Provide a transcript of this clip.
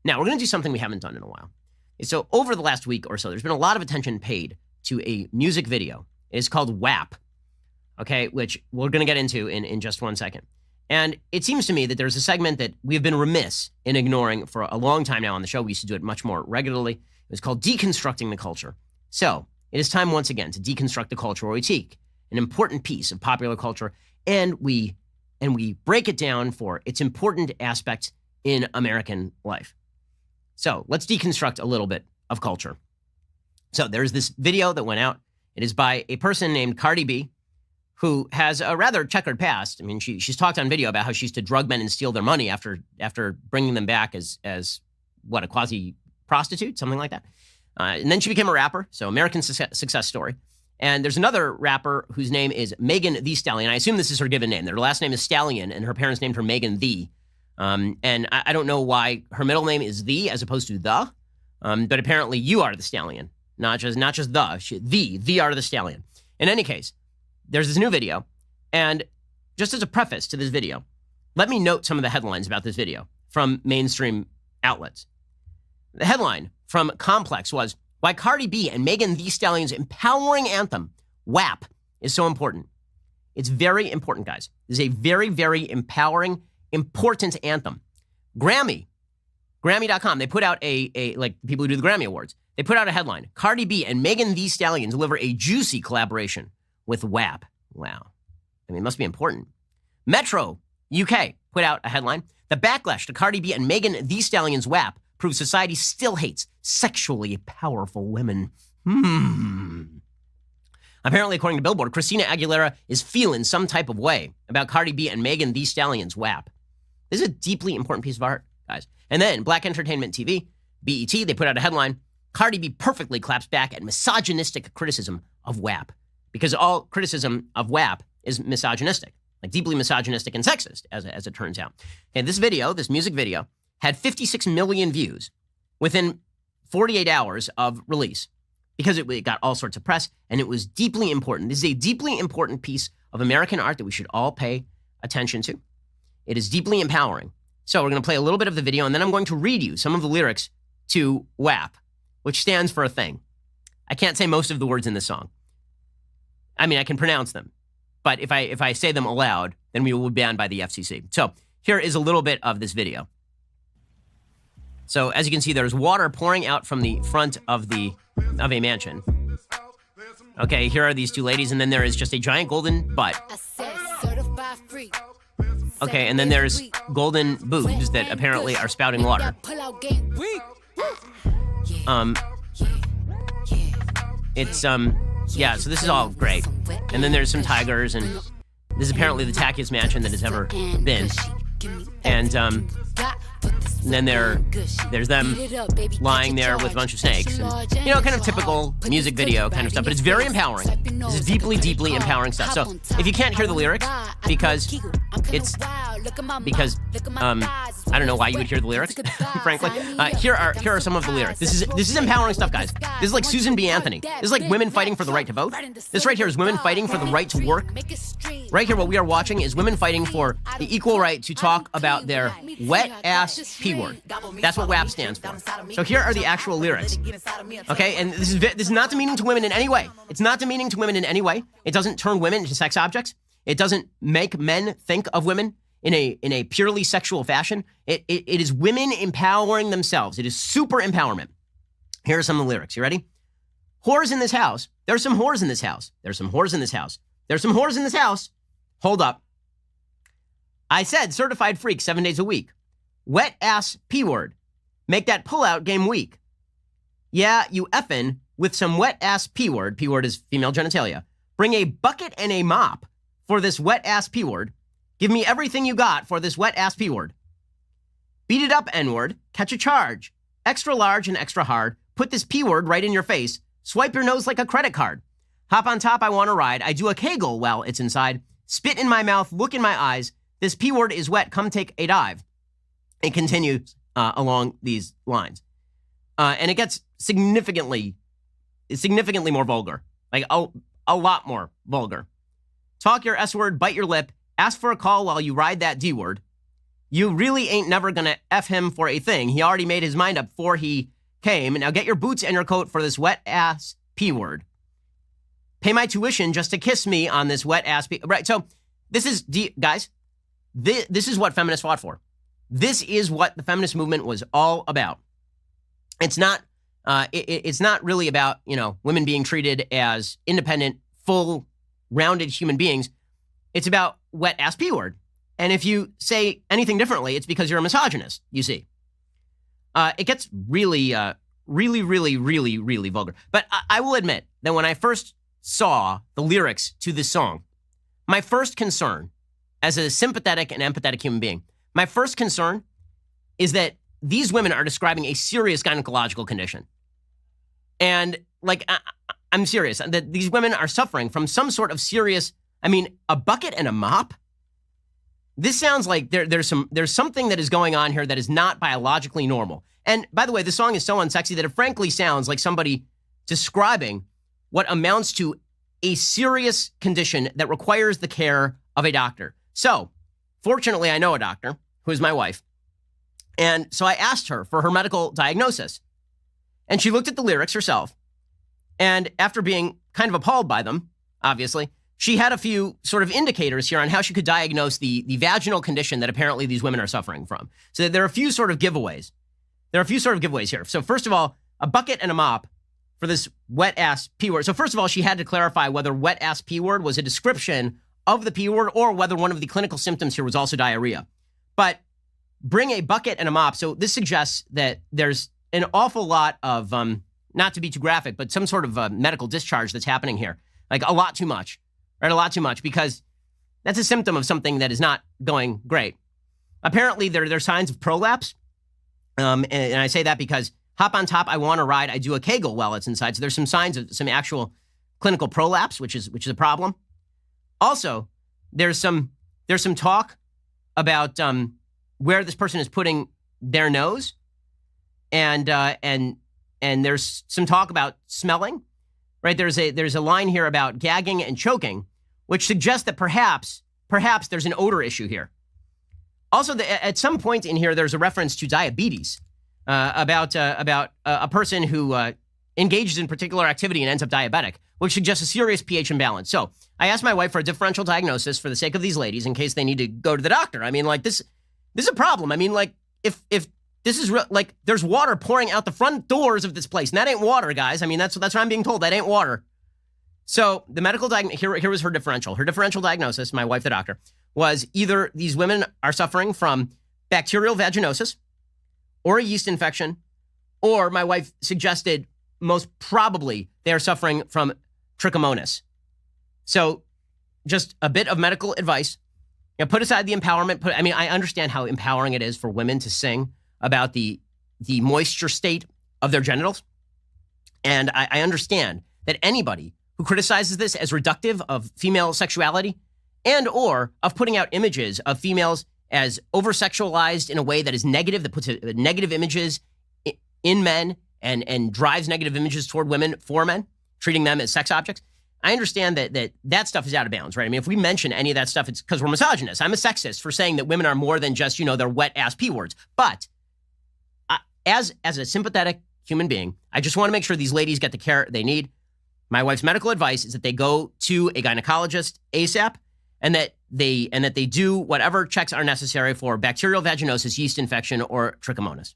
Now, we're going to do something we haven't done in a while. So over the last week or so, there's been a lot of attention paid to a music video. It is called WAP, okay, which we're going to get into in just one second. And it seems to me that there's a segment that we've been remiss in ignoring for a long time now on the show. We used to do it much more regularly. It was called Deconstructing the Culture. So it is time once again to deconstruct the culture, where we take an important piece of popular culture and we break it down for its important aspects in American life. So let's deconstruct a little bit of culture. So there's this video that went out. It is by a person named Cardi B, who has a rather checkered past. I mean, she's talked on video about how she used to drug men and steal their money after bringing them back as what, a quasi-prostitute, something like that. And then she became a rapper, so American success story. And there's another rapper whose name is Megan Thee Stallion. I assume this is her given name. Their last name is Stallion, and her parents named her Megan Thee. And I don't know why her middle name is The as opposed to The, but apparently you are the Stallion, not just the are the Stallion. In any case, there's this new video, and just as a preface to this video, let me note some of the headlines about this video from mainstream outlets. The headline from Complex was, "Why Cardi B and Megan Thee Stallion's empowering anthem, WAP, is so important." It's very important, guys. This is a very, very empowering, important anthem. Grammy.com, they put out like people who do the Grammy Awards, they put out a headline, "Cardi B and Megan Thee Stallion deliver a juicy collaboration with WAP." Wow. I mean, it must be important. Metro UK put out a headline, "The backlash to Cardi B and Megan Thee Stallion's WAP proves society still hates sexually powerful women." Apparently, according to Billboard, Christina Aguilera is feeling some type of way about Cardi B and Megan Thee Stallion's WAP. This is a deeply important piece of art, guys. And then Black Entertainment TV, BET, they put out a headline, "Cardi B perfectly claps back at misogynistic criticism of WAP." Because all criticism of WAP is misogynistic, like deeply misogynistic and sexist, as it turns out. And this video, this music video, had 56 million views within 48 hours of release because it got all sorts of press, and it was deeply important. This is a deeply important piece of American art that we should all pay attention to. It is deeply empowering. So we're going to play a little bit of the video, and then I'm going to read you some of the lyrics to WAP, which stands for a thing. I can't say most of the words in this song. I mean, I can pronounce them, but if I say them aloud, then we will be banned by the FCC. So here is a little bit of this video. So as you can see, there's water pouring out from the front of a mansion. Okay, here are these two ladies, and then there is just a giant golden butt. Okay, and then there's golden boobs that apparently are spouting water. Yeah, so this is all great. And then there's some tigers, and this is apparently the tackiest mansion that has ever been. And then there's them lying there with a bunch of snakes. And, you know, kind of typical music video kind of stuff, but it's very empowering. This is deeply, deeply empowering stuff. So if you can't hear the lyrics, because I don't know why you would hear the lyrics, frankly. Here are some of the lyrics. This is empowering stuff, guys. This is like Susan B. Anthony. This is like women fighting for the right to vote. This right here is women fighting for the right to work. Right here, what we are watching is women fighting for the equal right to talk about their wet-ass P-word. That's what WAP stands for. So here are the actual lyrics. Okay, and this is not demeaning to women in any way. It's not demeaning to women in any way. It doesn't turn women into sex objects. It doesn't make men think of women in a purely sexual fashion. It is women empowering themselves. It is super empowerment. Here are some of the lyrics. You ready? Whores in this house. There's some whores in this house. There's some whores in this house. There's some whores in this house. Hold up. I said certified freak 7 days a week. Wet ass P-word. Make that pullout game weak. Yeah, you effin' with some wet ass P-word. P-word is female genitalia. Bring a bucket and a mop for this wet ass P-word. Give me everything you got for this wet ass P-word. Beat it up, N-word. Catch a charge. Extra large and extra hard. Put this P-word right in your face. Swipe your nose like a credit card. Hop on top, I want to ride. I do a Kegel while it's inside. Spit in my mouth, look in my eyes. This P-word is wet, come take a dive. It continues along these lines. And it gets significantly more vulgar. Like a lot more vulgar. Talk your S-word, bite your lip. Ask for a call while you ride that D-word. You really ain't never gonna F him for a thing. He already made his mind up before he came. Now get your boots and your coat for this wet-ass P word. Pay my tuition just to kiss me on this wet-ass P. Right, so this is, guys, this is what feminists fought for. This is what the feminist movement was all about. It's not really about, women being treated as independent, full, rounded human beings. It's about wet-ass P word. And if you say anything differently, it's because you're a misogynist, you see. It gets really, really, really, really, really vulgar. But I will admit that when I first saw the lyrics to this song, my first concern, as a sympathetic and empathetic human being, my first concern is that these women are describing a serious gynecological condition. And, I'm serious, that these women are suffering from some sort of serious, a bucket and a mop? This sounds like there's something that is going on here that is not biologically normal. And by the way, the song is so unsexy that it frankly sounds like somebody describing what amounts to a serious condition that requires the care of a doctor. So, fortunately, I know a doctor, who is my wife. And so I asked her for her medical diagnosis. And she looked at the lyrics herself. And after being kind of appalled by them, obviously, she had a few sort of indicators here on how she could diagnose the vaginal condition that apparently these women are suffering from. So there are a few sort of giveaways. Here. So first of all, a bucket and a mop for this wet-ass P word. So first of all, she had to clarify whether wet-ass P word was a description of the P word or whether one of the clinical symptoms here was also diarrhea. But bring a bucket and a mop. So this suggests that there's an awful lot of, not to be too graphic, but some sort of medical discharge that's happening here. Like a lot too much, right? A lot too much, because that's a symptom of something that is not going great. Apparently, there are signs of prolapse. And I say that because hop on top, I want to ride, I do a Kegel while it's inside. So there's some signs of some actual clinical prolapse, which is a problem. Also, there's some talk about where this person is putting their nose, and there's some talk about smelling, right? There's a line here about gagging and choking, which suggests that perhaps there's an odor issue here. Also, at some point in here, there's a reference to diabetes, about a person who engages in particular activity and ends up diabetic, which suggests a serious pH imbalance. So I asked my wife for a differential diagnosis for the sake of these ladies in case they need to go to the doctor. This is a problem. If this is there's water pouring out the front doors of this place, and that ain't water, guys. That's what I'm being told. That ain't water. So the medical here was her differential. Her differential diagnosis, my wife, the doctor, was either these women are suffering from bacterial vaginosis or a yeast infection, or my wife suggested most probably they are suffering from trichomonas. So just a bit of medical advice. Put aside the empowerment. I understand how empowering it is for women to sing about the moisture state of their genitals. And I understand that anybody who criticizes this as reductive of female sexuality and or of putting out images of females as over-sexualized in a way that is negative, that puts negative images in men and drives negative images toward women for men, treating them as sex objects. I understand that stuff is out of bounds, right? If we mention any of that stuff, it's because we're misogynists. I'm a sexist for saying that women are more than just, their wet-ass P words. But as a sympathetic human being, I just want to make sure these ladies get the care they need. My wife's medical advice is that they go to a gynecologist ASAP, and that they do whatever checks are necessary for bacterial vaginosis, yeast infection, or trichomonas.